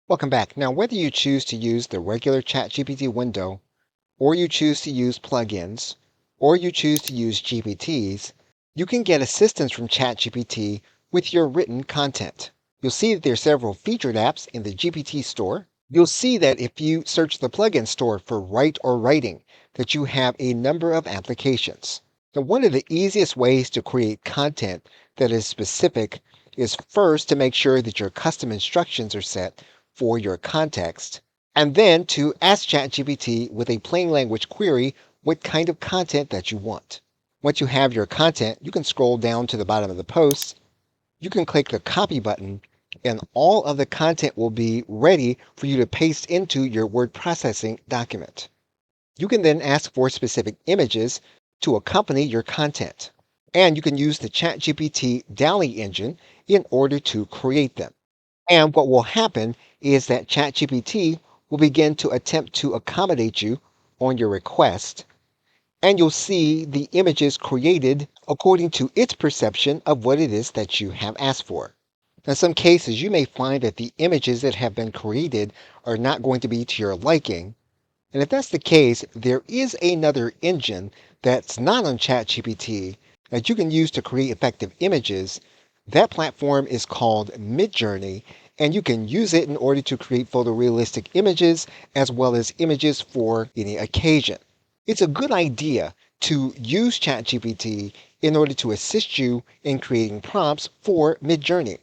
Welcome back. Now, whether you choose to use the regular ChatGPT window, or you choose to use plugins, or you choose to use GPTs, you can get assistance from ChatGPT with your written content. You'll see that there are several featured apps in the GPT store. You'll see that if you search the plugin store for write or writing, that you have a number of applications. Now, one of the easiest ways to create content that is specific is first to make sure that your custom instructions are set for your context, and then to ask ChatGPT with a plain language query what kind of content that you want. Once you have your content, you can scroll down to the bottom of the post. You can click the copy button, and all of the content will be ready for you to paste into your word processing document. You can then ask for specific images to accompany your content. And you can use the ChatGPT DALL-E engine in order to create them. And what will happen is that ChatGPT will begin to attempt to accommodate you on your request, and you'll see the images created according to its perception of what it is that you have asked for. In some cases, you may find that the images that have been created are not going to be to your liking. And if that's the case, there is another engine that's not on ChatGPT that you can use to create effective images. That platform is called Midjourney, and you can use it in order to create photorealistic images as well as images for any occasion. It's a good idea to use ChatGPT in order to assist you in creating prompts for Midjourney.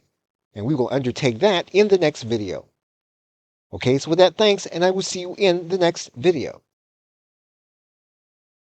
And we will undertake that in the next video. Okay, so with that, thanks, and I will see you in the next video.